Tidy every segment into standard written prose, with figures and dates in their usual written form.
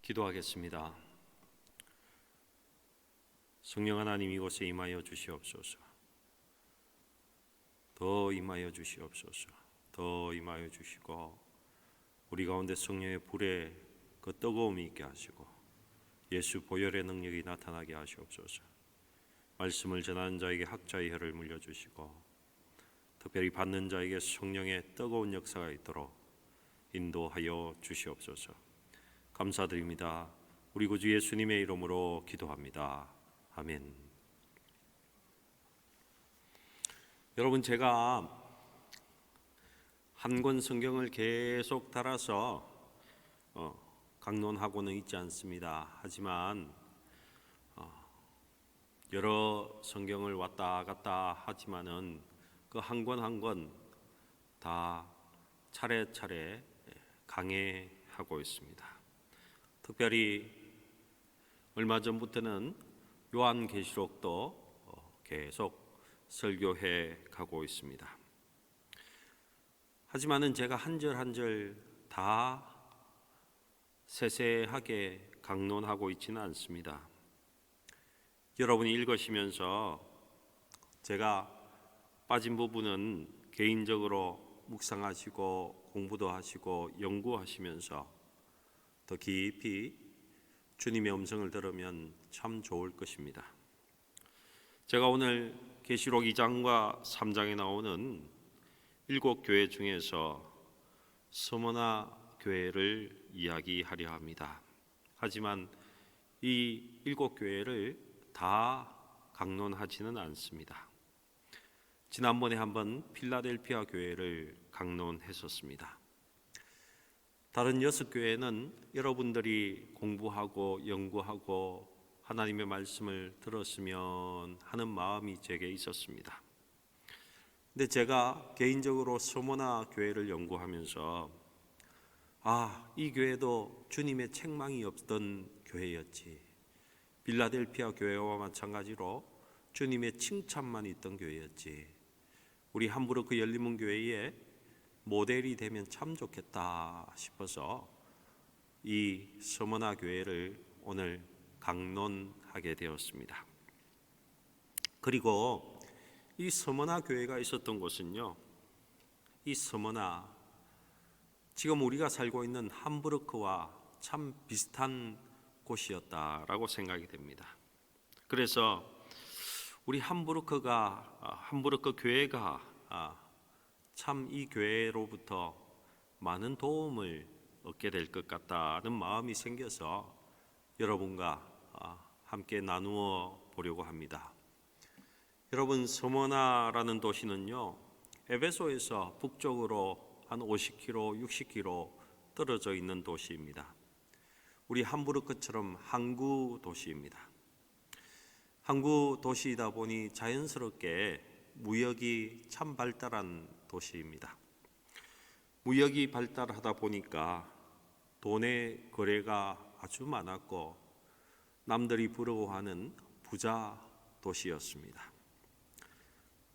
기도하겠습니다. 성령 하나님, 이곳에 임하여 주시옵소서. 더 임하여 주시옵소서. 더 임하여 주시고 우리 가운데 성령의 불에 그 뜨거움이 있게 하시고 예수 보혈의 능력이 나타나게 하시옵소서. 말씀을 전하는 자에게 학자의 혀를 물려주시고 특별히 받는 자에게 성령의 뜨거운 역사가 있도록 인도하여 주시옵소서. 감사드립니다. 우리 구주 예수님의 이름으로 기도합니다. 아멘. 여러분, 제가 한 권 성경을 계속 달아서 강론하고는 있지 않습니다. 하지만 여러 성경을 왔다 갔다 하지만은 그 한 권 한 권 다 차례차례 강해하고 있습니다. 특별히 얼마 전부터는 요한계시록도 계속 설교해 가고 있습니다. 하지만은 제가 한 절 한 절 다 세세하게 강론하고 있지는 않습니다. 여러분이 읽으시면서 제가 빠진 부분은 개인적으로 묵상하시고 공부도 하시고 연구하시면서 더 깊이 주님의 음성을 들으면 참 좋을 것입니다. 제가 오늘 계시록 2장과 3장에 나오는 7교회 중에서 스무나 교회를 이야기하려 합니다. 하지만 이 7교회를 다 강론하지는 않습니다. 지난번에 한번 필라델피아 교회를 강론했었습니다. 다른 6교회는 여러분들이 공부하고 연구하고 하나님의 말씀을 들었으면 하는 마음이 제게 있었습니다. 근데 제가 개인적으로 스무나 교회를 연구하면서 이 교회도 주님의 책망이 없던 교회였지, 필라델피아 교회와 마찬가지로 주님의 칭찬만 있던 교회였지, 우리 함부르크 열린문 교회에 모델이 되면 참 좋겠다 싶어서 이 스무나 교회를 오늘 강론하게 되었습니다. 그리고 이 스무나 교회가 있었던 곳은요, 이 스무나, 지금 우리가 살고 있는 함부르크와 참 비슷한 곳이었다라고 생각이 됩니다. 그래서 우리 함부르크 교회가 참 이 교회로부터 많은 도움을 얻게 될 것 같다는 마음이 생겨서 여러분과 함께 나누어 보려고 합니다. 여러분, 스무나라는 도시는요, 에베소에서 북쪽으로 한 50km, 60km 떨어져 있는 도시입니다. 우리 함부르크처럼 항구 도시입니다. 항구 도시이다 보니 자연스럽게 무역이 참 발달한 도시입니다. 무역이 발달하다 보니까 돈의 거래가 아주 많았고 남들이 부러워하는 부자 도시였습니다.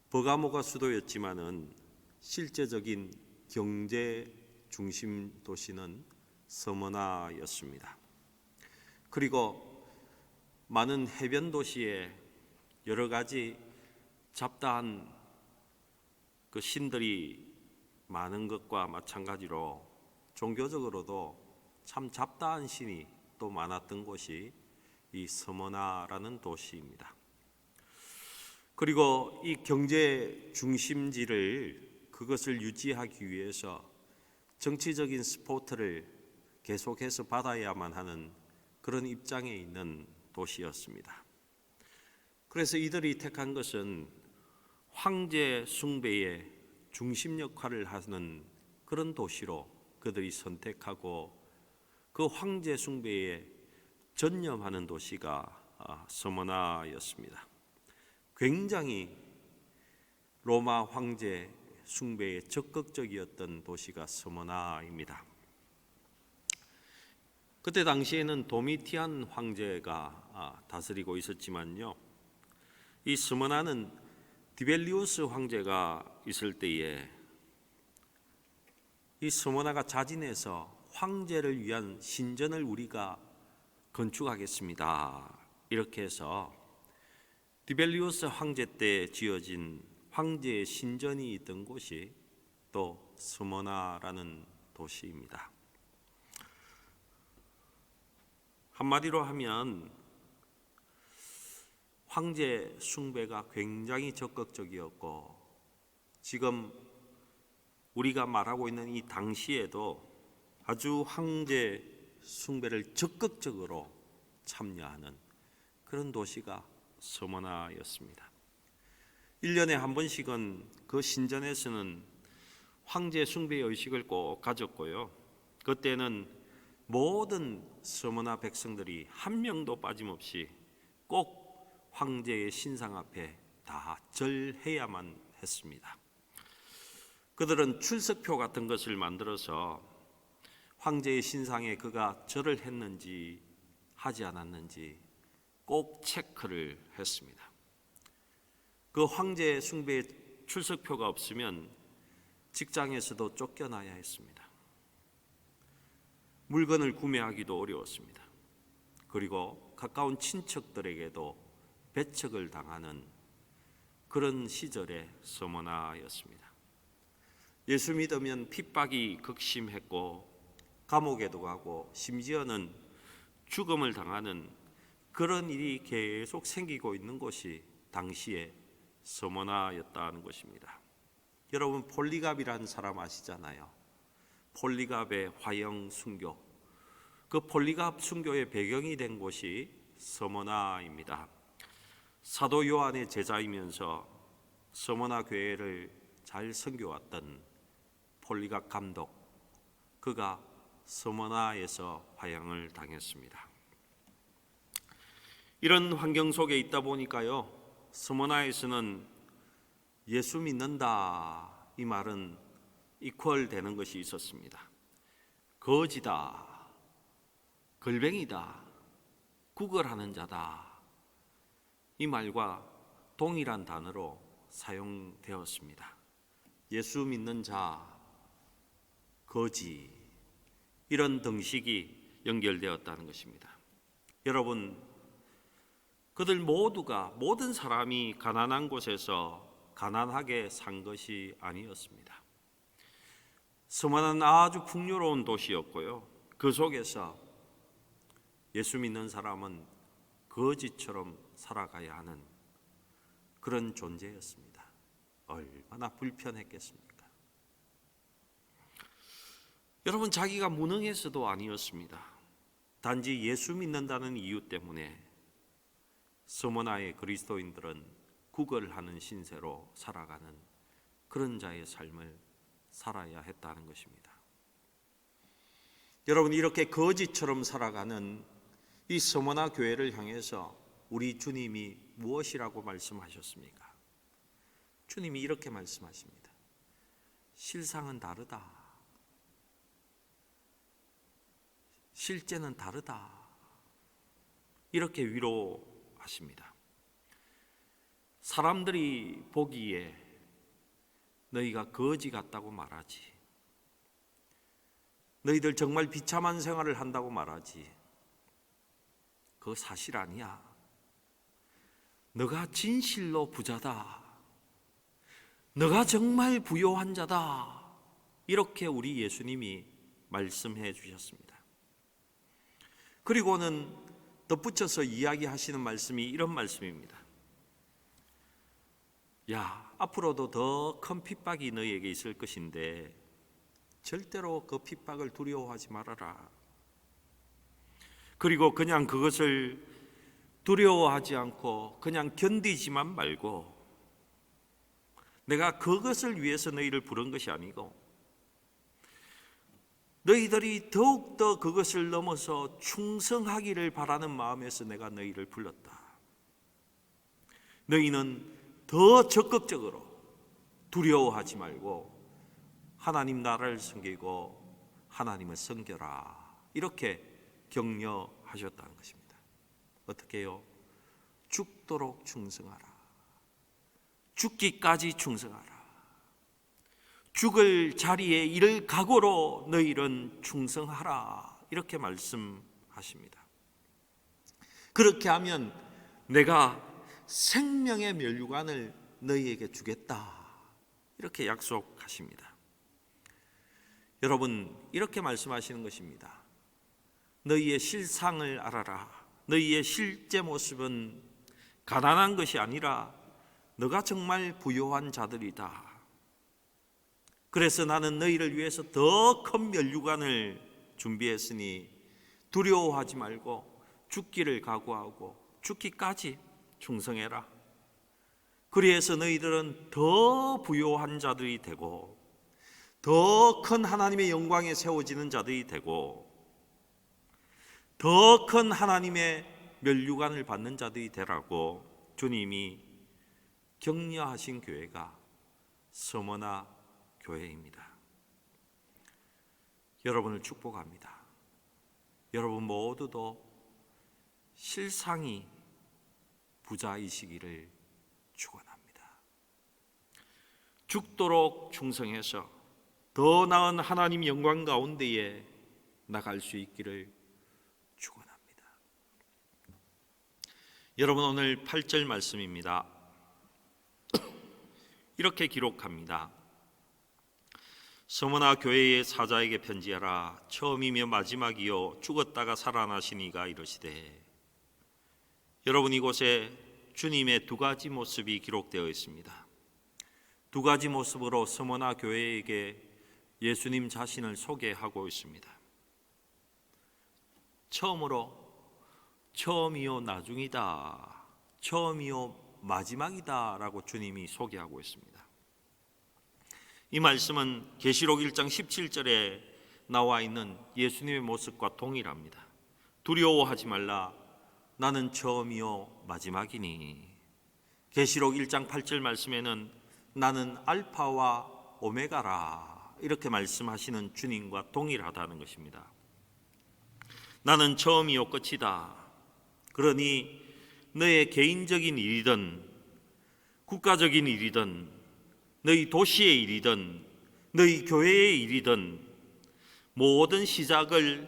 버가모가 수도였지만은 실제적인 경제 중심 도시는 스무나였습니다. 그리고 많은 해변 도시에 여러 가지 잡다한 그 신들이 많은 것과 마찬가지로 종교적으로도 참 잡다한 신이 또 많았던 곳이 이 스무나라는 도시입니다. 그리고 이 경제 중심지를 그것을 유지하기 위해서 정치적인 스포트를 계속해서 받아야만 하는 그런 입장에 있는 도시였습니다. 그래서 이들이 택한 것은 황제 숭배의 중심 역할을 하는 그런 도시로 그들이 선택하고 그 황제 숭배에 전념하는 도시가 스무나였습니다. 굉장히 로마 황제 숭배에 적극적이었던 도시가 스무나입니다. 그때 당시에는 도미티안 황제가 다스리고 있었지만요, 이 스무나는 디벨리우스 황제가 있을 때에 이 스무나가 자진해서 황제를 위한 신전을 우리가 건축하겠습니다. 이렇게 해서 디벨리우스 황제 때 지어진 황제의 신전이 있던 곳이 또 스모나라는 도시입니다. 한마디로 하면 황제 숭배가 굉장히 적극적이었고, 지금 우리가 말하고 있는 이 당시에도 아주 황제 숭배를 적극적으로 참여하는 그런 도시가 스모나였습니다. 1년에 한 번씩은 그 신전에서는 황제 숭배 의식을 꼭 가졌고요. 그때는 모든 스모나 백성들이 한 명도 빠짐없이 꼭 황제의 신상 앞에 다 절해야만 했습니다. 그들은 출석표 같은 것을 만들어서 황제의 신상에 그가 절을 했는지 하지 않았는지 꼭 체크를 했습니다. 그 황제 숭배의 출석표가 없으면 직장에서도 쫓겨나야 했습니다. 물건을 구매하기도 어려웠습니다. 그리고 가까운 친척들에게도 배척을 당하는 그런 시절의 스모나였습니다. 예수 믿으면 핍박이 극심했고 감옥에도 가고 심지어는 죽음을 당하는 그런 일이 계속 생기고 있는 곳이 당시의 스모나였다는 것입니다. 여러분, 폴리갑이라는 사람 아시잖아요. 폴리갑의 화형 순교, 그 폴리갑 순교의 배경이 된 곳이 스모나입니다. 사도 요한의 제자이면서 스모나 교회를 잘 섬겨왔던 폴리갑 감독, 그가 스모나에서 화형을 당했습니다. 이런 환경 속에 있다 보니까요, 스모나에서는 예수 믿는다 이 말은 이퀄 되는 것이 있었습니다. 거지다, 걸뱅이다, 구걸하는 자다, 이 말과 동일한 단어로 사용되었습니다. 예수 믿는 자, 거지, 이런 등식이 연결되었다는 것입니다. 여러분, 그들 모두가, 모든 사람이 가난한 곳에서 가난하게 산 것이 아니었습니다. 스모나는 아주 풍요로운 도시였고요, 그 속에서 예수 믿는 사람은 거지처럼 살아가야 하는 그런 존재였습니다. 얼마나 불편했겠습니까? 여러분, 자기가 무능해서도 아니었습니다. 단지 예수 믿는다는 이유 때문에 스모나의 그리스도인들은 구걸하는 신세로 살아가는 그런 자의 삶을 살아야 했다는 것입니다. 여러분, 이렇게 거지처럼 살아가는 이 스모나 교회를 향해서 우리 주님이 무엇이라고 말씀하셨습니까? 주님이 이렇게 말씀하십니다. 실상은 다르다. 실제는 다르다. 이렇게 위로하십니다. 사람들이 보기에 너희가 거지 같다고 말하지, 너희들 정말 비참한 생활을 한다고 말하지, 그거 사실 아니야. 너가 진실로 부자다, 너가 정말 부요한 자다, 이렇게 우리 예수님이 말씀해 주셨습니다. 그리고는 덧붙여서 이야기하시는 말씀이 이런 말씀입니다. 야, 앞으로도 더 큰 핍박이 너희에게 있을 것인데 절대로 그 핍박을 두려워하지 말아라. 그리고 그냥 그것을 두려워하지 않고 그냥 견디지만 말고, 내가 그것을 위해서 너희를 부른 것이 아니고 너희들이 더욱더 그것을 넘어서 충성하기를 바라는 마음에서 내가 너희를 불렀다. 너희는 더 적극적으로 두려워하지 말고 하나님 나라를 섬기고 하나님을 섬겨라, 이렇게 격려하셨다는 것입니다. 어떻게 해요? 죽도록 충성하라. 죽기까지 충성하라. 죽을 자리에 이를 각오로 너희는 충성하라, 이렇게 말씀하십니다. 그렇게 하면 내가 생명의 면류관을 너희에게 주겠다. 이렇게 약속하십니다. 여러분, 이렇게 말씀하시는 것입니다. 너희의 실상을 알아라. 너희의 실제 모습은 가난한 것이 아니라 너가 정말 부요한 자들이다. 그래서 나는 너희를 위해서 더 큰 면류관을 준비했으니 두려워하지 말고 죽기를 각오하고 죽기까지 충성해라. 그래서 너희들은 더 부요한 자들이 되고 더 큰 하나님의 영광에 세워지는 자들이 되고 더 큰 하나님의 면류관을 받는 자들이 되라고 주님이 격려하신 교회가 서머나 교회입니다. 여러분을 축복합니다. 여러분 모두도 실상이 부자이시기를 축원합니다. 죽도록 충성해서 더 나은 하나님 영광 가운데에 나갈 수 있기를 축원합니다. 여러분, 오늘 8절 말씀입니다. 이렇게 기록합니다. 서머나 교회의 사자에게 편지하라. 처음이며 마지막이요 죽었다가 살아나시니가 이르시되. 여러분, 이곳에 주님의 두 가지 모습이 기록되어 있습니다. 두 가지 모습으로 서머나 교회에게 예수님 자신을 소개하고 있습니다. 처음으로 처음이요 나중이다, 처음이요 마지막이다 라고 주님이 소개하고 있습니다. 이 말씀은 계시록 1장 17절에 나와 있는 예수님의 모습과 동일합니다. 두려워하지 말라. 나는 처음이요 마지막이니. 계시록 1장 8절 말씀에는 나는 알파와 오메가라 이렇게 말씀하시는 주님과 동일하다는 것입니다. 나는 처음이요 끝이다. 그러니 너의 개인적인 일이든 국가적인 일이든 너희 도시의 일이든 너희 교회의 일이든 모든 시작을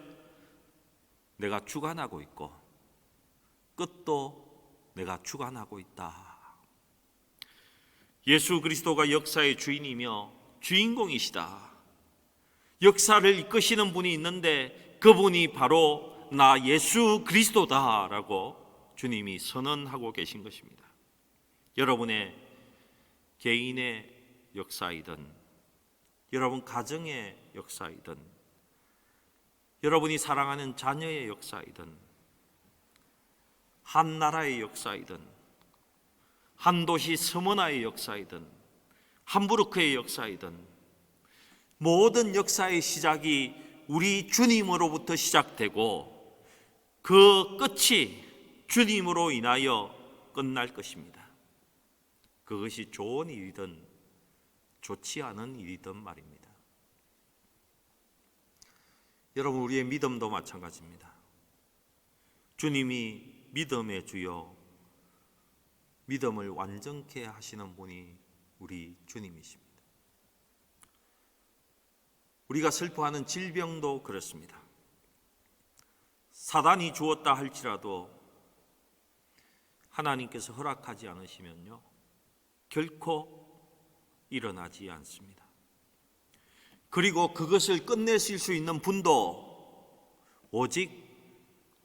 내가 주관하고 있고 끝도 내가 주관하고 있다. 예수 그리스도가 역사의 주인이며 주인공이시다. 역사를 이끄시는 분이 있는데 그분이 바로 나 예수 그리스도다라고 주님이 선언하고 계신 것입니다. 여러분의 개인의 역사이든 여러분 가정의 역사이든 여러분이 사랑하는 자녀의 역사이든 한 나라의 역사이든 한 도시 서머나의 역사이든 함부르크의 역사이든 모든 역사의 시작이 우리 주님으로부터 시작되고 그 끝이 주님으로 인하여 끝날 것입니다. 그것이 좋은 일이든 좋지 않은 일이든 말입니다. 여러분, 우리의 믿음도 마찬가지입니다. 주님이 믿음의 주요, 믿음을 완전케 하시는 분이 우리 주님이십니다. 우리가 슬퍼하는 질병도 그렇습니다. 사단이 주었다 할지라도 하나님께서 허락하지 않으시면요 결코 일어나지 않습니다. 그리고 그것을 끝내실 수 있는 분도 오직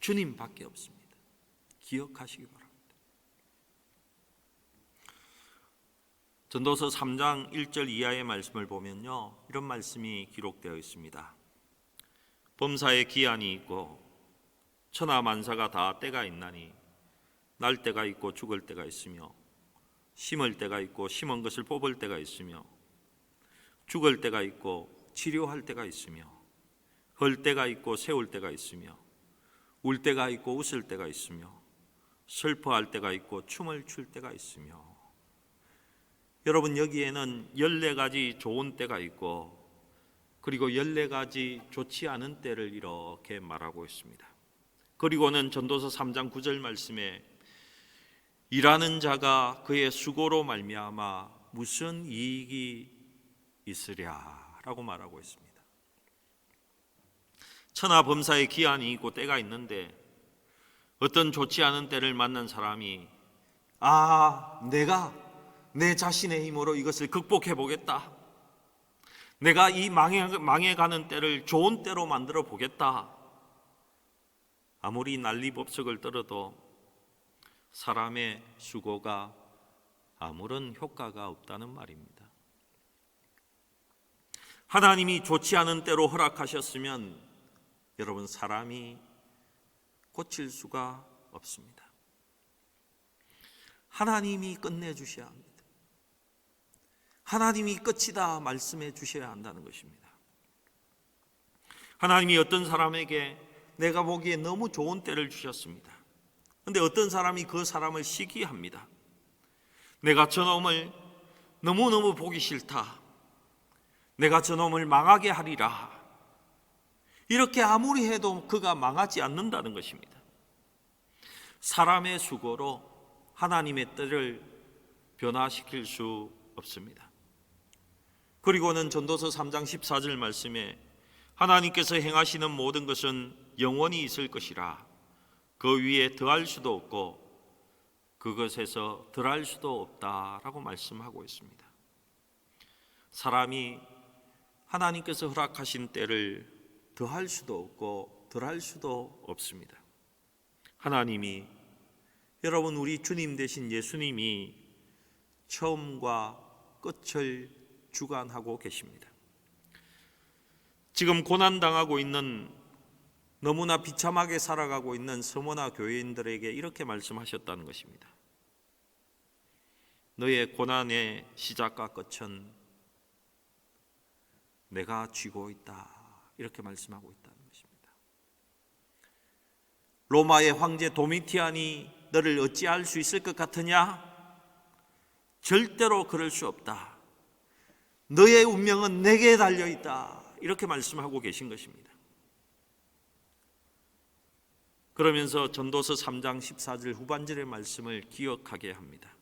주님밖에 없습니다. 기억하시기 바랍니다. 전도서 3장 1절 이하의 말씀을 보면요 이런 말씀이 기록되어 있습니다. 범사에 기한이 있고 천하 만사가 다 때가 있나니 날 때가 있고 죽을 때가 있으며 심을 때가 있고 심은 것을 뽑을 때가 있으며 죽을 때가 있고 치료할 때가 있으며 헐 때가 있고 세울 때가 있으며 울 때가 있고 웃을 때가 있으며 슬퍼할 때가 있고 춤을 출 때가 있으며. 여러분, 여기에는 14가지 좋은 때가 있고 그리고 14가지 좋지 않은 때를 이렇게 말하고 있습니다. 그리고는 전도서 3장 9절 말씀에 일하는 자가 그의 수고로 말미암아 무슨 이익이 있으랴라고 말하고 있습니다. 천하 범사에 기한이 있고 때가 있는데 어떤 좋지 않은 때를 만난 사람이 내가 내 자신의 힘으로 이것을 극복해 보겠다. 내가 이 망해가는 때를 좋은 때로 만들어 보겠다. 아무리 난리법석을 떨어도 사람의 수고가 아무런 효과가 없다는 말입니다. 하나님이 좋지 않은 때로 허락하셨으면 여러분, 사람이 고칠 수가 없습니다. 하나님이 끝내주셔야 합니다. 하나님이 끝이다 말씀해 주셔야 한다는 것입니다. 하나님이 어떤 사람에게 내가 보기에 너무 좋은 때를 주셨습니다. 그런데 어떤 사람이 그 사람을 시기합니다. 내가 저놈을 너무너무 보기 싫다. 내가 저놈을 망하게 하리라. 이렇게 아무리 해도 그가 망하지 않는다는 것입니다. 사람의 수고로 하나님의 뜻을 변화시킬 수 없습니다. 그리고는 전도서 3장 14절 말씀에 하나님께서 행하시는 모든 것은 영원히 있을 것이라 그 위에 더할 수도 없고 그것에서 덜할 수도 없다라고 말씀하고 있습니다. 사람이 하나님께서 허락하신 때를 더할 수도 없고 덜할 수도 없습니다. 하나님이, 여러분, 우리 주님 되신 예수님이 처음과 끝을 주관하고 계십니다. 지금 고난당하고 있는, 너무나 비참하게 살아가고 있는 서머나 교회인들에게 이렇게 말씀하셨다는 것입니다. 너의 고난의 시작과 끝은 내가 쥐고 있다. 이렇게 말씀하고 있다는 것입니다. 로마의 황제 도미티안이 너를 어찌할 수 있을 것 같으냐? 절대로 그럴 수 없다. 너의 운명은 내게 달려있다. 이렇게 말씀하고 계신 것입니다. 그러면서 전도서 3장 14절 후반절의 말씀을 기억하게 합니다.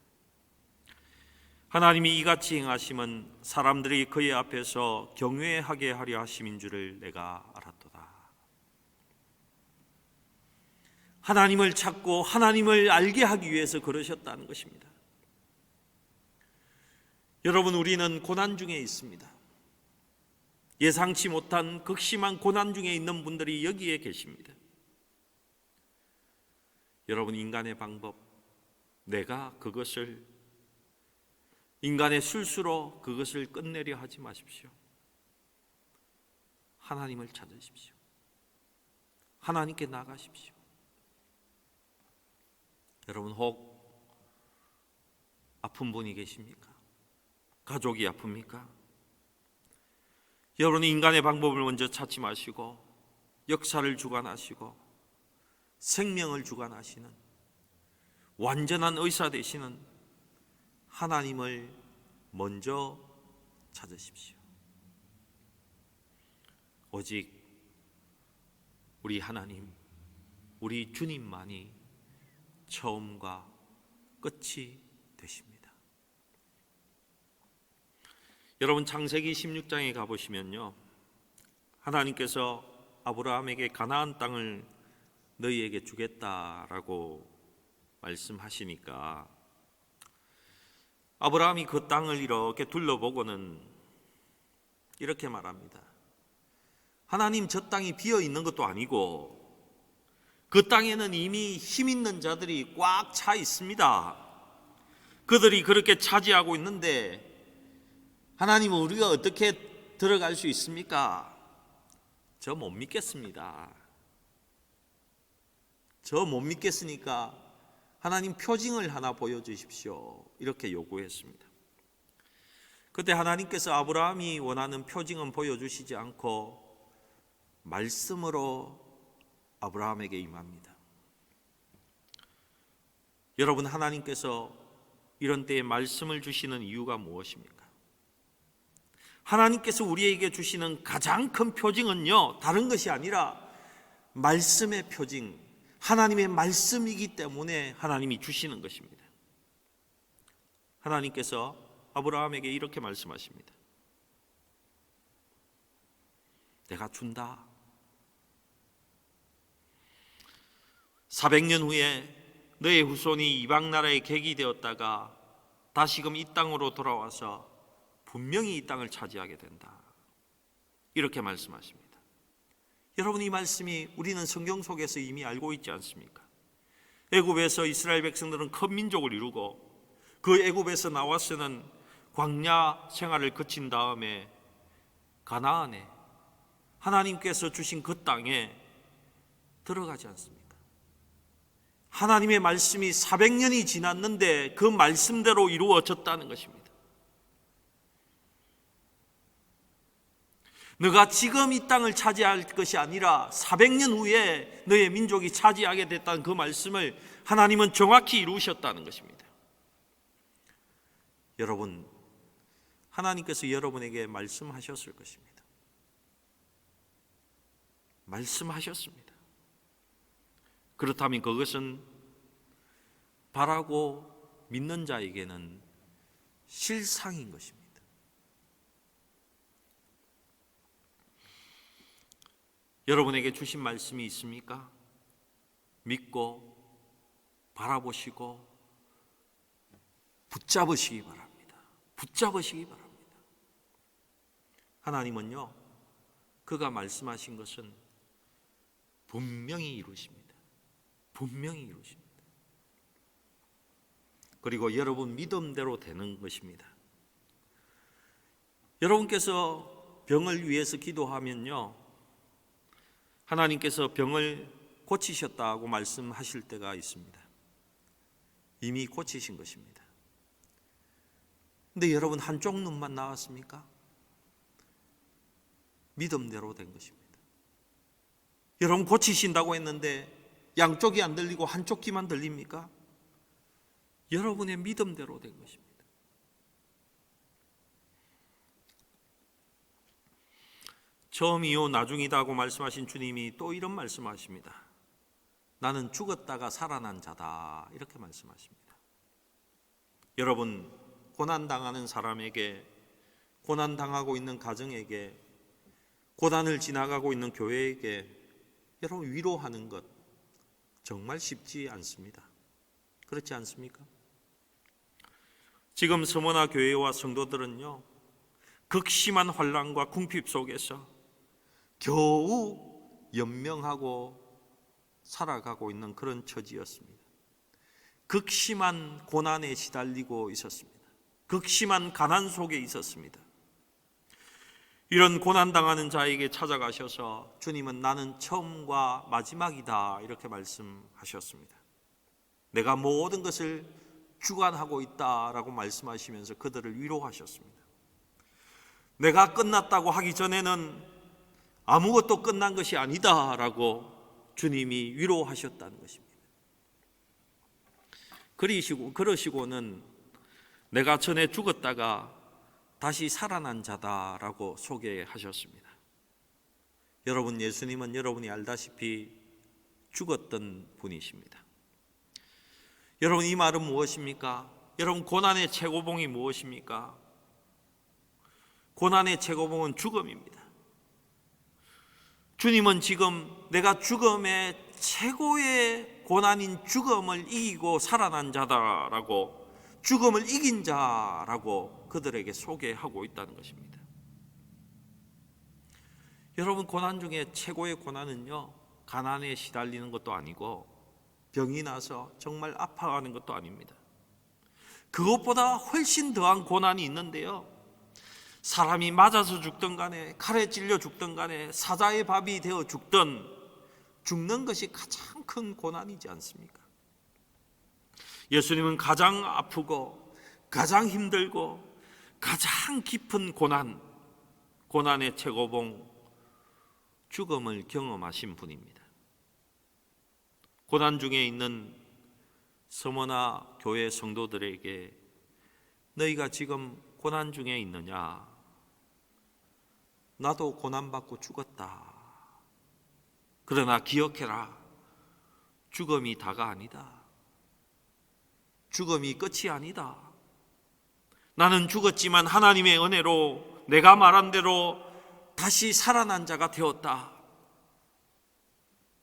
하나님이 이같이 행하심은 사람들이 그의 앞에서 경외하게 하려 하심인 줄을 내가 알았도다. 하나님을 찾고 하나님을 알게 하기 위해서 그러셨다는 것입니다. 여러분, 우리는 고난 중에 있습니다. 예상치 못한 극심한 고난 중에 있는 분들이 여기에 계십니다. 여러분, 인간의 방법, 내가 그것을 인간의 술수로 그것을 끝내려 하지 마십시오. 하나님을 찾으십시오. 하나님께 나가십시오. 여러분, 혹 아픈 분이 계십니까? 가족이 아픕니까? 여러분, 인간의 방법을 먼저 찾지 마시고 역사를 주관하시고 생명을 주관하시는 완전한 의사 되시는 하나님을 먼저 찾으십시오. 오직 우리 하나님, 우리 주님만이 처음과 끝이 되십니다. 여러분, 창세기 16장에 가보시면요, 하나님께서 아브라함에게 가나안 땅을 너희에게 주겠다라고 말씀하시니까 아브라함이 그 땅을 이렇게 둘러보고는 이렇게 말합니다. 하나님, 저 땅이 비어 있는 것도 아니고 그 땅에는 이미 힘 있는 자들이 꽉 차 있습니다. 그들이 그렇게 차지하고 있는데 하나님은 우리가 어떻게 들어갈 수 있습니까? 저 못 믿겠습니다. 저 못 믿겠으니까 하나님 표징을 하나 보여주십시오. 이렇게 요구했습니다. 그때 하나님께서 아브라함이 원하는 표징은 보여주시지 않고 말씀으로 아브라함에게 임합니다. 여러분, 하나님께서 이런 때에 말씀을 주시는 이유가 무엇입니까? 하나님께서 우리에게 주시는 가장 큰 표징은요, 다른 것이 아니라 말씀의 표징, 하나님의 말씀이기 때문에 하나님이 주시는 것입니다. 하나님께서 아브라함에게 이렇게 말씀하십니다. 내가 준다. 400년 후에 너의 후손이 이방 나라의 객이 되었다가 다시금 이 땅으로 돌아와서 분명히 이 땅을 차지하게 된다. 이렇게 말씀하십니다. 여러분, 이 말씀이 우리는 성경 속에서 이미 알고 있지 않습니까? 애굽에서 이스라엘 백성들은 큰 민족을 이루고 그 애굽에서 나와서는 광야 생활을 거친 다음에 가나안에 하나님께서 주신 그 땅에 들어가지 않습니까? 하나님의 말씀이 400년이 지났는데 그 말씀대로 이루어졌다는 것입니다. 너가 지금 이 땅을 차지할 것이 아니라 400년 후에 너의 민족이 차지하게 됐다는 그 말씀을 하나님은 정확히 이루셨다는 것입니다. 여러분, 하나님께서 여러분에게 말씀하셨을 것입니다. 말씀하셨습니다. 그렇다면 그것은 바라고 믿는 자에게는 실상인 것입니다. 여러분에게 주신 말씀이 있습니까? 믿고 바라보시고 붙잡으시기 바랍니다. 붙잡으시기 바랍니다. 하나님은요, 그가 말씀하신 것은 분명히 이루십니다. 분명히 이루십니다. 그리고 여러분 믿음대로 되는 것입니다. 여러분께서 병을 위해서 기도하면요, 하나님께서 병을 고치셨다고 말씀하실 때가 있습니다. 이미 고치신 것입니다. 근데 여러분, 한쪽 눈만 나왔습니까? 믿음대로 된 것입니다. 여러분, 고치신다고 했는데 양쪽이 안 들리고 한쪽 귀만 들립니까? 여러분의 믿음대로 된 것입니다. 처음이요 나중이다고 말씀하신 주님이 또 이런 말씀하십니다. 나는 죽었다가 살아난 자다, 이렇게 말씀하십니다. 여러분, 고난당하는 사람에게, 고난당하고 있는 가정에게, 고난을 지나가고 있는 교회에게 여러분 위로하는 것 정말 쉽지 않습니다. 그렇지 않습니까? 지금 서머나 교회와 성도들은요, 극심한 환난과 궁핍 속에서 겨우 연명하고 살아가고 있는 그런 처지였습니다. 극심한 고난에 시달리고 있었습니다. 극심한 가난 속에 있었습니다. 이런 고난당하는 자에게 찾아가셔서 주님은 나는 처음과 마지막이다, 이렇게 말씀하셨습니다. 내가 모든 것을 주관하고 있다라고 말씀하시면서 그들을 위로하셨습니다. 내가 끝났다고 하기 전에는 아무것도 끝난 것이 아니다라고 주님이 위로하셨다는 것입니다. 그러시고는 내가 전에 죽었다가 다시 살아난 자다라고 소개하셨습니다. 여러분, 예수님은 여러분이 알다시피 죽었던 분이십니다. 여러분, 이 말은 무엇입니까? 여러분, 고난의 최고봉이 무엇입니까? 고난의 최고봉은 죽음입니다. 주님은 지금 내가 죽음의 최고의 고난인 죽음을 이기고 살아난 자다라고, 죽음을 이긴 자라고 그들에게 소개하고 있다는 것입니다. 여러분, 고난 중에 최고의 고난은요, 가난에 시달리는 것도 아니고 병이 나서 정말 아파하는 것도 아닙니다. 그것보다 훨씬 더한 고난이 있는데요, 사람이 맞아서 죽든 간에 칼에 찔려 죽든 간에 사자의 밥이 되어 죽는 것이 가장 큰 고난이지 않습니까? 예수님은 가장 아프고 가장 힘들고 가장 깊은 고난의 최고봉 죽음을 경험하신 분입니다. 고난 중에 있는 서머나 교회 성도들에게 너희가 지금 고난 중에 있느냐? 나도 고난받고 죽었다. 그러나 기억해라. 죽음이 다가 아니다. 죽음이 끝이 아니다. 나는 죽었지만 하나님의 은혜로 내가 말한 대로 다시 살아난 자가 되었다.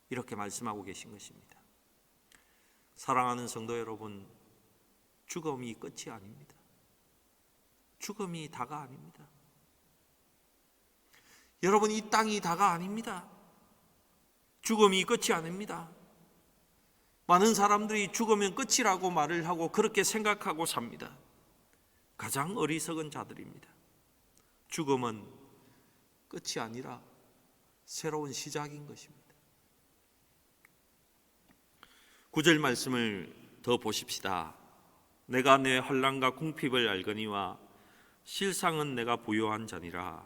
이렇게 말씀하고 계신 것입니다. 사랑하는 성도 여러분, 죽음이 끝이 아닙니다. 죽음이 다가 아닙니다. 여러분, 이 땅이 다가 아닙니다. 죽음이 끝이 아닙니다. 많은 사람들이 죽으면 끝이라고 말을 하고 그렇게 생각하고 삽니다. 가장 어리석은 자들입니다. 죽음은 끝이 아니라 새로운 시작인 것입니다. 9절 말씀을 더 보십시다. 내가 내 환난과 궁핍을 알거니와 실상은 내가 부요한 자니라.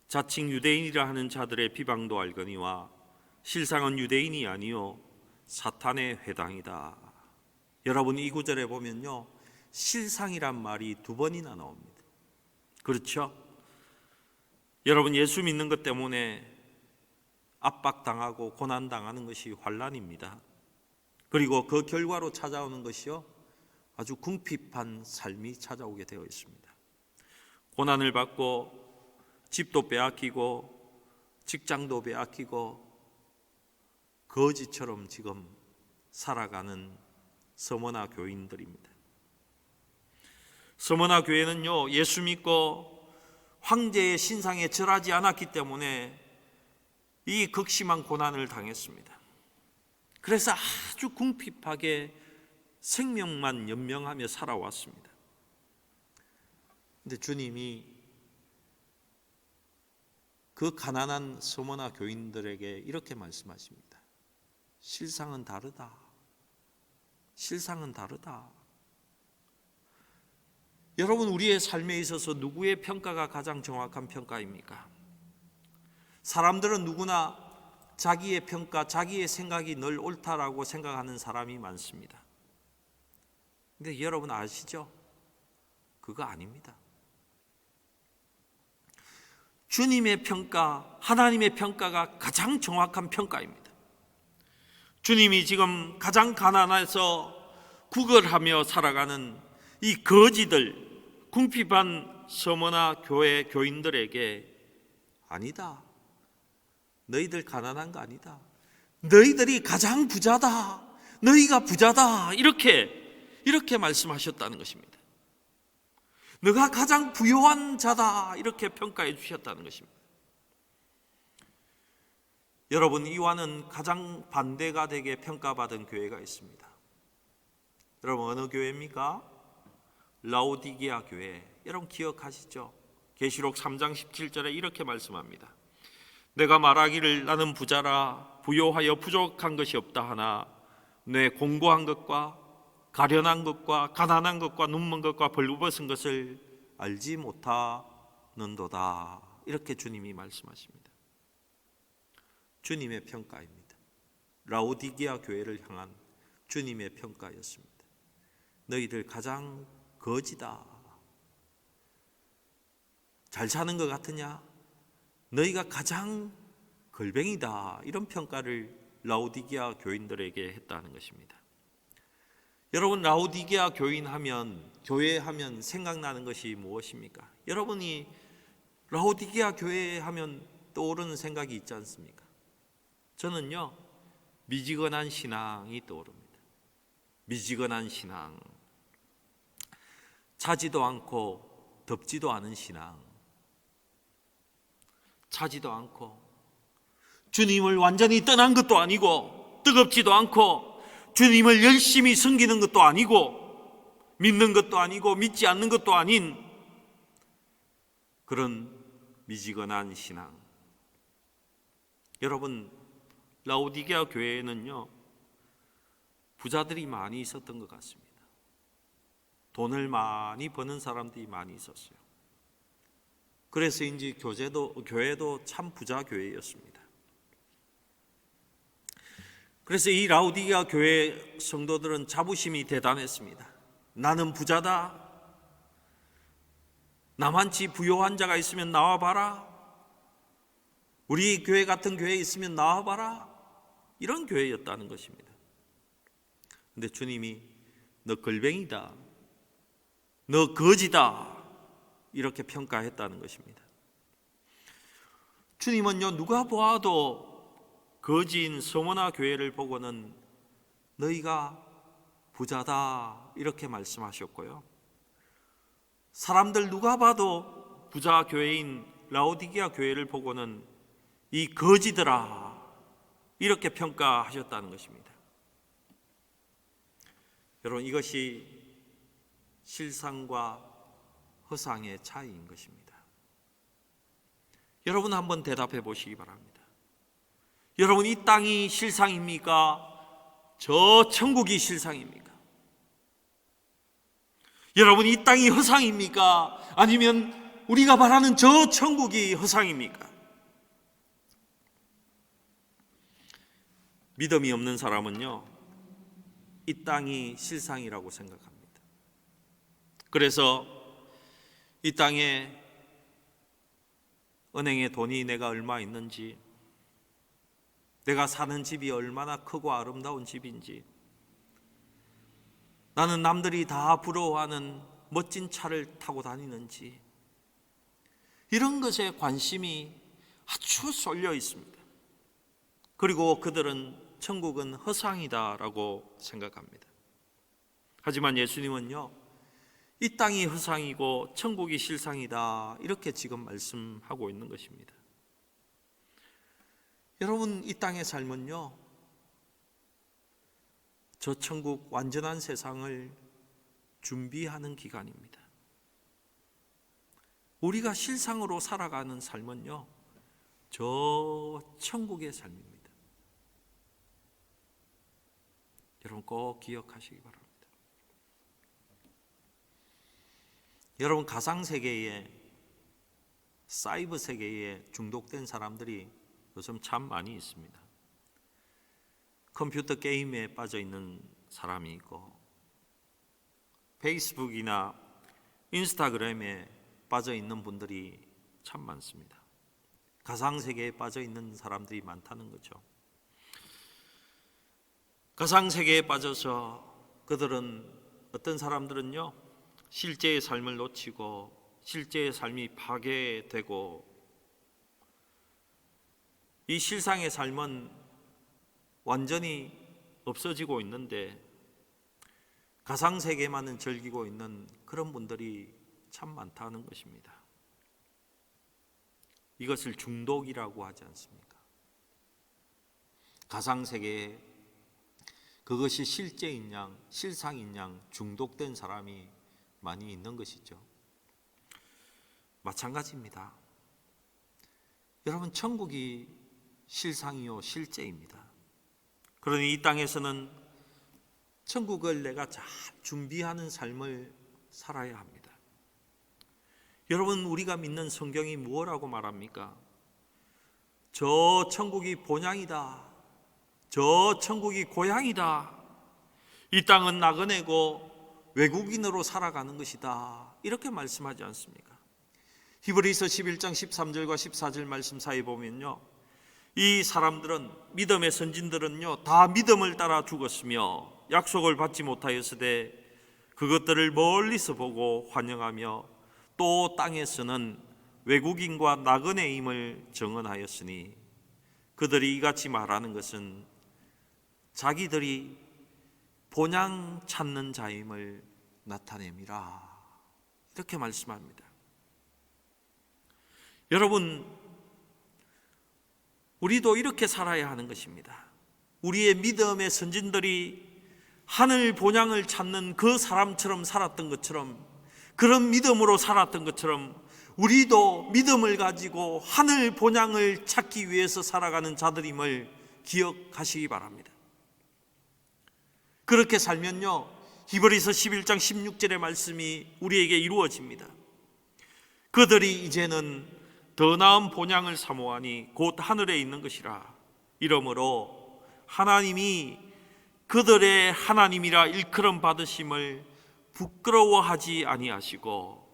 자칭 유대인이라 하는 자들의 비방도 알거니와 실상은 유대인이 아니요 사탄의 회당이다. 여러분, 이 구절에 보면요, 실상이란 말이 2번이나 나옵니다. 그렇죠? 여러분, 예수 믿는 것 때문에 압박당하고 고난당하는 것이 환난입니다. 그리고 그 결과로 찾아오는 것이요, 아주 궁핍한 삶이 찾아오게 되어 있습니다. 고난을 받고 집도 빼앗기고 직장도 빼앗기고 거지처럼 지금 살아가는 서머나 교인들입니다. 서머나 교회는요, 예수 믿고 황제의 신상에 절하지 않았기 때문에 이 극심한 고난을 당했습니다. 그래서 아주 궁핍하게 생명만 연명하며 살아왔습니다. 그런데 주님이 그 가난한 서머나 교인들에게 이렇게 말씀하십니다. 실상은 다르다. 실상은 다르다. 여러분, 우리의 삶에 있어서 누구의 평가가 가장 정확한 평가입니까? 사람들은 누구나 자기의 평가, 자기의 생각이 늘 옳다라고 생각하는 사람이 많습니다. 근데 여러분 아시죠? 그거 아닙니다. 주님의 평가, 하나님의 평가가 가장 정확한 평가입니다. 주님이 지금 가장 가난해서 구걸하며 살아가는 이 거지들, 궁핍한 서머나 교회 교인들에게 아니다. 너희들 가난한 거 아니다. 너희들이 가장 부자다. 너희가 부자다. 이렇게 말씀하셨다는 것입니다. 너가 가장 부요한 자다. 이렇게 평가해 주셨다는 것입니다. 여러분, 이와는 가장 반대가 되게 평가받은 교회가 있습니다. 여러분, 어느 교회입니까? 라오디게아 교회. 여러분 기억하시죠? 계시록 3장 17절에 이렇게 말씀합니다. 내가 말하기를 나는 부자라 부요하여 부족한 것이 없다 하나 내 공고한 것과 가련한 것과 가난한 것과 눈먼 것과 벌거벗은 것을 알지 못하는도다. 이렇게 주님이 말씀하십니다. 주님의 평가입니다. 라오디게아 교회를 향한 주님의 평가였습니다. 너희들 가장 거지다. 잘 사는 것 같으냐? 너희가 가장 걸뱅이다. 이런 평가를 라오디게아 교인들에게 했다는 것입니다. 여러분, 라오디게아 교회 하면 생각나는 것이 무엇입니까? 여러분이 라오디게아 교회 하면 떠오르는 생각이 있지 않습니까? 저는요, 미지근한 신앙이 떠오릅니다. 미지근한 신앙. 차지도 않고 덥지도 않은 신앙. 차지도 않고 주님을 완전히 떠난 것도 아니고 뜨겁지도 않고 주님을 열심히 섬기는 것도 아니고 믿는 것도 아니고 믿지 않는 것도 아닌 그런 미지근한 신앙. 여러분, 라오디게아 교회에는요, 부자들이 많이 있었던 것 같습니다. 돈을 많이 버는 사람들이 많이 있었어요. 그래서인지 교회도 참 부자 교회였습니다. 그래서 이 라오디게아 교회 성도들은 자부심이 대단했습니다. 나는 부자다. 나만치 부요한 자가 있으면 나와봐라. 우리 교회 같은 교회에 있으면 나와봐라. 이런 교회였다는 것입니다. 그런데 주님이 너 걸뱅이다. 너 거지다. 이렇게 평가했다는 것입니다. 주님은요, 누가 보아도 거지인 서머나 교회를 보고는 너희가 부자다 이렇게 말씀하셨고요. 사람들 누가 봐도 부자 교회인 라오디게아 교회를 보고는 이 거지들아 이렇게 평가하셨다는 것입니다. 여러분, 이것이 실상과 허상의 차이인 것입니다. 여러분 한번 대답해 보시기 바랍니다. 여러분, 이 땅이 실상입니까? 저 천국이 실상입니까? 여러분, 이 땅이 허상입니까? 아니면 우리가 바라는 저 천국이 허상입니까? 믿음이 없는 사람은요, 이 땅이 실상이라고 생각합니다. 그래서 이 땅에 은행에 돈이 내가 얼마 있는지, 내가 사는 집이 얼마나 크고 아름다운 집인지, 나는 남들이 다 부러워하는 멋진 차를 타고 다니는지, 이런 것에 관심이 아주 쏠려 있습니다. 그리고 그들은 천국은 허상이다라고 생각합니다. 하지만 예수님은요, 이 땅이 허상이고 천국이 실상이다 이렇게 지금 말씀하고 있는 것입니다. 여러분, 이 땅의 삶은요, 저 천국 완전한 세상을 준비하는 기간입니다. 우리가 실상으로 살아가는 삶은요, 저 천국의 삶입니다. 여러분 꼭 기억하시기 바랍니다. 여러분, 가상세계에, 사이버 세계에 중독된 사람들이 요즘 참 많이 있습니다. 컴퓨터 게임에 빠져 있는 사람이 있고, 페이스북이나 인스타그램에 빠져 있는 분들이 참 많습니다. 가상세계에 빠져 있는 사람들이 많다는 거죠. 가상세계에 빠져서 그들은, 어떤 사람들은요, 실제의 삶을 놓치고 실제의 삶이 파괴되고, 이 실상의 삶은 완전히 없어지고 있는데 가상세계만은 즐기고 있는 그런 분들이 참 많다는 것입니다. 이것을 중독이라고 하지 않습니까? 가상세계에 그것이 실제인 양, 실상인 양 중독된 사람이 많이 있는 것이죠. 마찬가지입니다. 여러분, 천국이 실상이요 실제입니다. 그러니 이 땅에서는 천국을 내가 잘 준비하는 삶을 살아야 합니다. 여러분, 우리가 믿는 성경이 무엇라고 말합니까? 저 천국이 본향이다. 저 천국이 고향이다. 이 땅은 나그네고 외국인으로 살아가는 것이다. 이렇게 말씀하지 않습니까? 히브리서 11장 13절과 14절 말씀 사이에 보면요, 이 사람들은, 믿음의 선진들은요, 다 믿음을 따라 죽었으며 약속을 받지 못하였으되 그것들을 멀리서 보고 환영하며 또 땅에서는 외국인과 나그네임을 증언하였으니 그들이 이같이 말하는 것은 자기들이 본향 찾는 자임을 나타냅니다. 이렇게 말씀합니다. 여러분, 우리도 이렇게 살아야 하는 것입니다. 우리의 믿음의 선진들이 하늘 본향을 찾는 그 사람처럼 살았던 것처럼, 그런 믿음으로 살았던 것처럼 우리도 믿음을 가지고 하늘 본향을 찾기 위해서 살아가는 자들임을 기억하시기 바랍니다. 그렇게 살면요, 히브리서 11장 16절의 말씀이 우리에게 이루어집니다. 그들이 이제는 더 나은 본향을 사모하니 곧 하늘에 있는 것이라. 이러므로 하나님이 그들의 하나님이라 일컬음 받으심을 부끄러워하지 아니하시고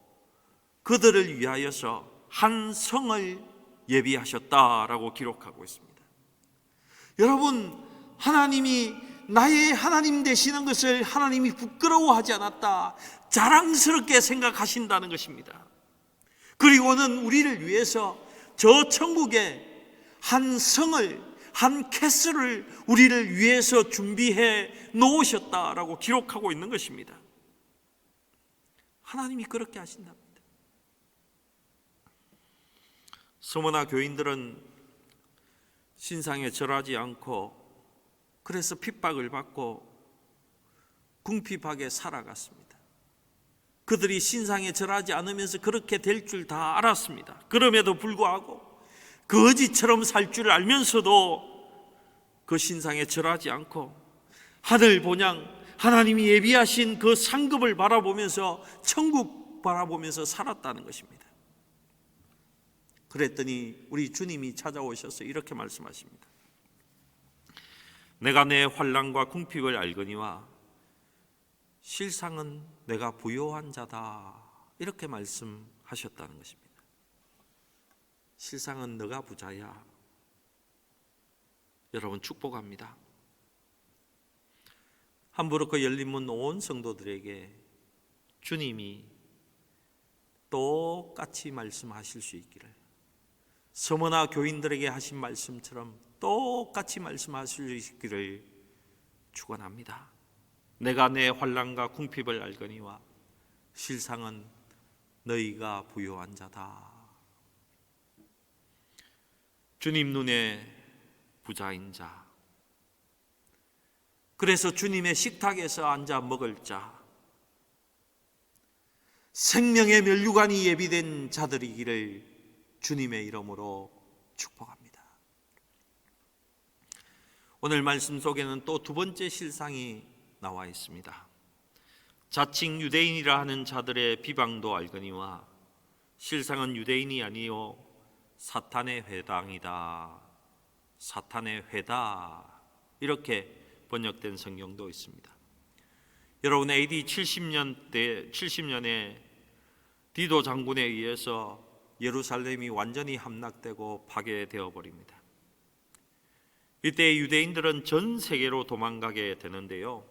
그들을 위하여서 한 성을 예비하셨다라고 기록하고 있습니다. 여러분, 하나님이 나의 하나님 되시는 것을 하나님이 부끄러워하지 않았다, 자랑스럽게 생각하신다는 것입니다. 그리고는 우리를 위해서 저 천국에 한 성을, 한 캐슬을 우리를 위해서 준비해 놓으셨다라고 기록하고 있는 것입니다. 하나님이 그렇게 하신답니다. 서머나 교인들은 신상에 절하지 않고 그래서 핍박을 받고 궁핍하게 살아갔습니다. 그들이 신상에 절하지 않으면서 그렇게 될 줄 다 알았습니다. 그럼에도 불구하고 거지처럼 살 줄 알면서도 그 신상에 절하지 않고 하늘 본향 하나님이 예비하신 그 상급을 바라보면서 천국 바라보면서 살았다는 것입니다. 그랬더니 우리 주님이 찾아오셔서 이렇게 말씀하십니다. 내가 내 환난과 궁핍을 알거니와 실상은 내가 부요한 자다, 이렇게 말씀하셨다는 것입니다. 실상은 너가 부자야. 여러분 축복합니다. 함부르크 열린문 온 성도들에게 주님이 똑같이 말씀하실 수 있기를, 서머나 교인들에게 하신 말씀처럼 똑같이 말씀하실 수 있기를 축원합니다. 내가 내 환난과 궁핍을 알거니와 실상은 너희가 부요한 자다. 주님 눈에 부자인 자, 그래서 주님의 식탁에서 앉아 먹을 자, 생명의 면류관이 예비된 자들이기를 주님의 이름으로 축복합니다. 오늘 말씀 속에는 또 두 번째 실상이 나와 있습니다. 자칭 유대인이라 하는 자들의 비방도 알거니와 실상은 유대인이 아니요 사탄의 회당이다. 사탄의 회다, 이렇게 번역된 성경도 있습니다. 여러분, AD 70년에 디도 장군에 의해서 예루살렘이 완전히 함락되고 파괴되어 버립니다. 이때 유대인들은 전 세계로 도망가게 되는데요,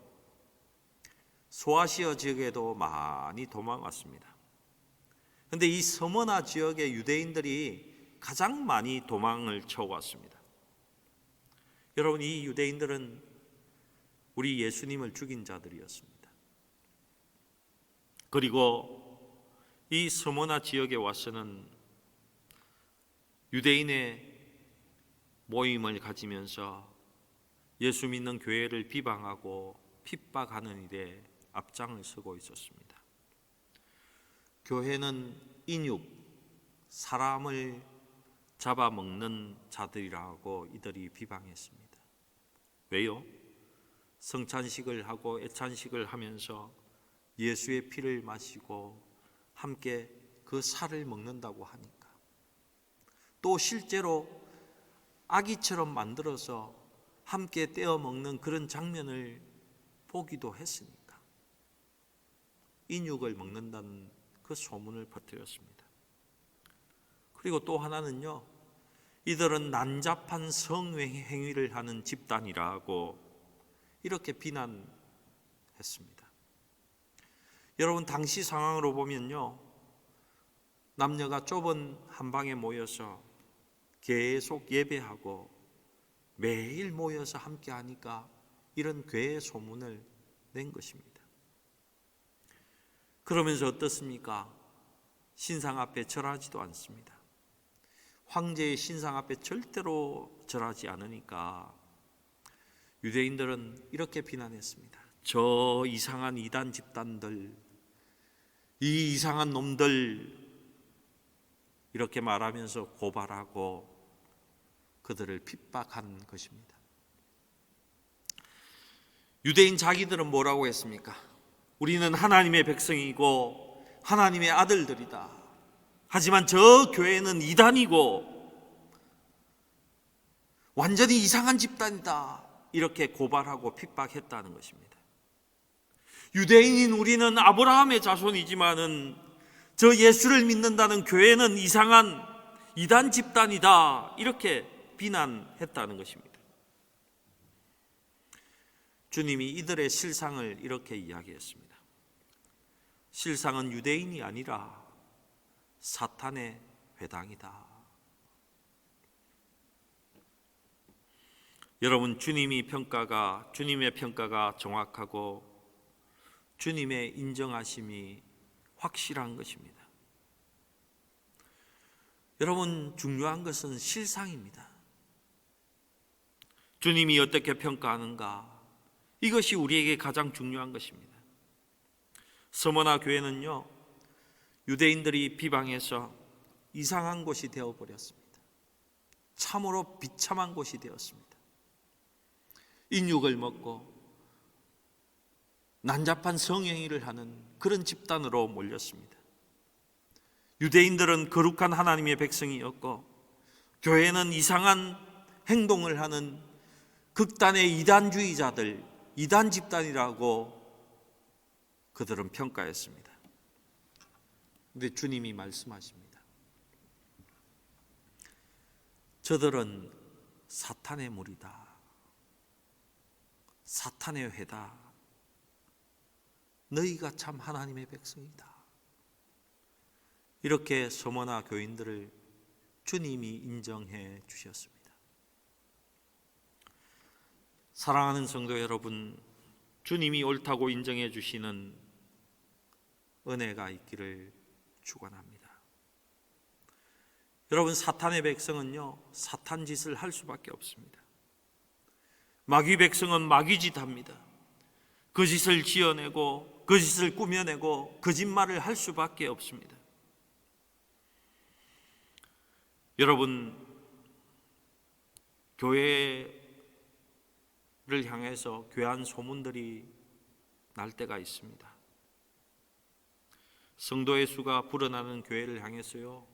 소아시아 지역에도 많이 도망왔습니다. 그런데 이 서머나 지역의 유대인들이 가장 많이 도망을 쳐왔습니다. 여러분, 이 유대인들은 우리 예수님을 죽인 자들이었습니다. 그리고 이 서머나 지역에 와서는 유대인의 모임을 가지면서 예수 믿는 교회를 비방하고 핍박하는 일에 앞장을 서고 있었습니다. 교회는 인육, 사람을 잡아먹는 자들이라고 이들이 비방했습니다. 왜요? 성찬식을 하고 애찬식을 하면서 예수의 피를 마시고 함께 그 살을 먹는다고 하니까, 또 실제로 아기처럼 만들어서 함께 떼어 먹는 그런 장면을 보기도 했으니까 인육을 먹는다는 그 소문을 퍼뜨렸습니다. 그리고 또 하나는요, 이들은 난잡한 성행위를 하는 집단이라고 이렇게 비난했습니다. 여러분, 당시 상황으로 보면요, 남녀가 좁은 한 방에 모여서 계속 예배하고 매일 모여서 함께 하니까 이런 괴의 소문을 낸 것입니다. 그러면서 어떻습니까? 신상 앞에 절하지도 않습니다. 황제의 신상 앞에 절대로 절하지 않으니까 유대인들은 이렇게 비난했습니다. 저 이상한 이단 집단들, 이 이상한 놈들, 이렇게 말하면서 고발하고 그들을 핍박한 것입니다. 유대인 자기들은 뭐라고 했습니까? 우리는 하나님의 백성이고 하나님의 아들들이다. 하지만 저 교회는 이단이고 완전히 이상한 집단이다, 이렇게 고발하고 핍박했다는 것입니다. 유대인인 우리는 아브라함의 자손이지만은 저 예수를 믿는다는 교회는 이상한 이단 집단이다, 이렇게 비난했다는 것입니다. 주님이 이들의 실상을 이렇게 이야기했습니다. 실상은 유대인이 아니라 사탄의 회당이다. 여러분, 주님의 평가가 정확하고 주님의 인정하심이 확실한 것입니다. 여러분, 중요한 것은 실상입니다. 주님이 어떻게 평가하는가, 이것이 우리에게 가장 중요한 것입니다. 서머나 교회는요, 유대인들이 비방해서 이상한 곳이 되어버렸습니다. 참으로 비참한 곳이 되었습니다. 인육을 먹고 난잡한 성행위를 하는 그런 집단으로 몰렸습니다. 유대인들은 거룩한 하나님의 백성이었고, 교회는 이상한 행동을 하는 극단의 이단주의자들, 이단 집단이라고 그들은 평가했습니다. 그런데 주님이 말씀하십니다. 저들은 사탄의 무리다, 사탄의 회다. 너희가 참 하나님의 백성이다. 이렇게 서머나 교인들을 주님이 인정해 주셨습니다. 사랑하는 성도 여러분, 주님이 옳다고 인정해 주시는 은혜가 있기를 축원합니다. 여러분, 사탄의 백성은요, 사탄 짓을 할 수밖에 없습니다. 마귀 백성은 마귀 짓 합니다. 그 짓을 지어내고 그 짓을 꾸며내고 거짓말을 할 수밖에 없습니다. 여러분, 교회를 향해서 괴한 소문들이 날 때가 있습니다. 성도의 수가 불어나는 교회를 향해서요,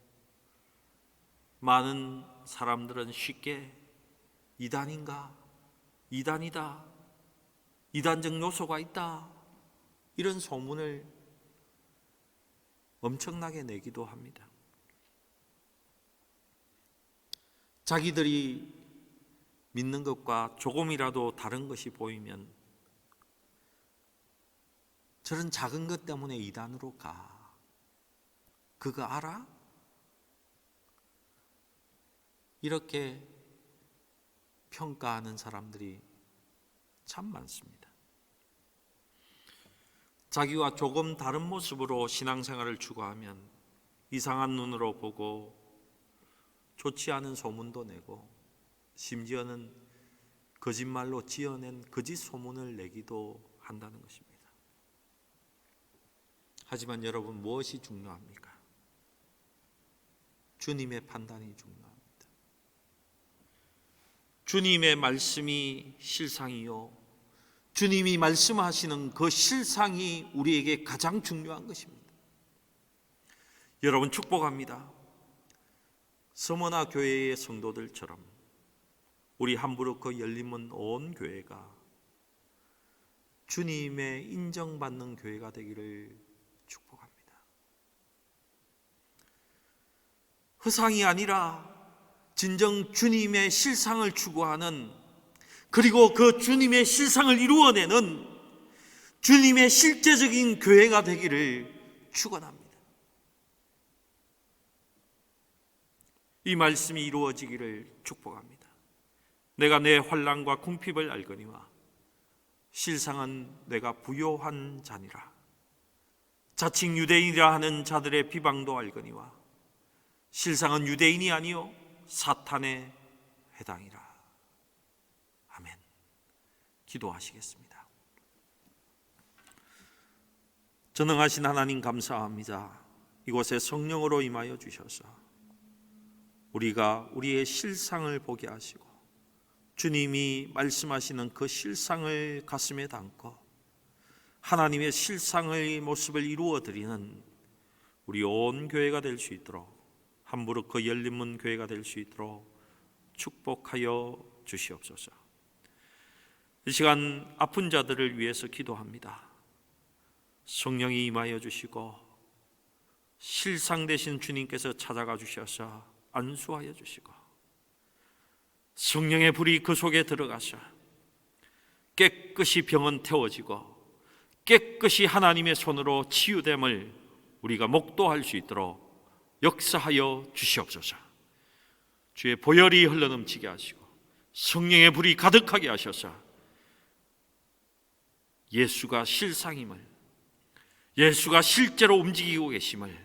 많은 사람들은 쉽게 이단인가, 이단이다, 이단적 요소가 있다, 이런 소문을 엄청나게 내기도 합니다. 자기들이 믿는 것과 조금이라도 다른 것이 보이면 저런 작은 것 때문에 이단으로 가. 그거 알아? 이렇게 평가하는 사람들이 참 많습니다. 자기와 조금 다른 모습으로 신앙생활을 추구하면 이상한 눈으로 보고 좋지 않은 소문도 내고, 심지어는 거짓말로 지어낸 거짓 소문을 내기도 한다는 것입니다. 하지만 여러분, 무엇이 중요합니까? 주님의 판단이 중요합니다. 주님의 말씀이 실상이요, 주님이 말씀하시는 그 실상이 우리에게 가장 중요한 것입니다. 여러분, 축복합니다. 서머나 교회의 성도들처럼 우리 함부르크 열림은 온 교회가 주님의 인정받는 교회가 되기를 축복합니다. 허상이 아니라 진정 주님의 실상을 추구하는, 그리고 그 주님의 실상을 이루어내는 주님의 실제적인 교회가 되기를 축원합니다. 이 말씀이 이루어지기를 축복합니다. 내가 내 환난과 궁핍을 알거니와 실상은 내가 부요한 자니라. 자칭 유대인이라 하는 자들의 비방도 알거니와 실상은 유대인이 아니요 사탄의 회당이라. 아멘. 기도하시겠습니다. 전능하신 하나님, 감사합니다. 이곳에 성령으로 임하여 주셔서 우리가 우리의 실상을 보게 하시고 주님이 말씀하시는 그 실상을 가슴에 담고 하나님의 실상의 모습을 이루어드리는 우리 온 교회가 될 수 있도록, 함부르크 열린문 교회가 될 수 있도록 축복하여 주시옵소서. 이 시간 아픈 자들을 위해서 기도합니다. 성령이 임하여 주시고 실상 되신 주님께서 찾아가 주셔서 안수하여 주시고 성령의 불이 그 속에 들어가서 깨끗이 병은 태워지고 깨끗이 하나님의 손으로 치유됨을 우리가 목도할 수 있도록 역사하여 주시옵소서. 주의 보혈이 흘러넘치게 하시고 성령의 불이 가득하게 하셔서 예수가 실상임을, 예수가 실제로 움직이고 계심을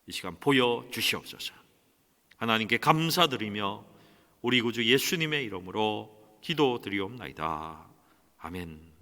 이 시간 보여주시옵소서. 하나님께 감사드리며 우리 구주 예수님의 이름으로 기도드리옵나이다. 아멘.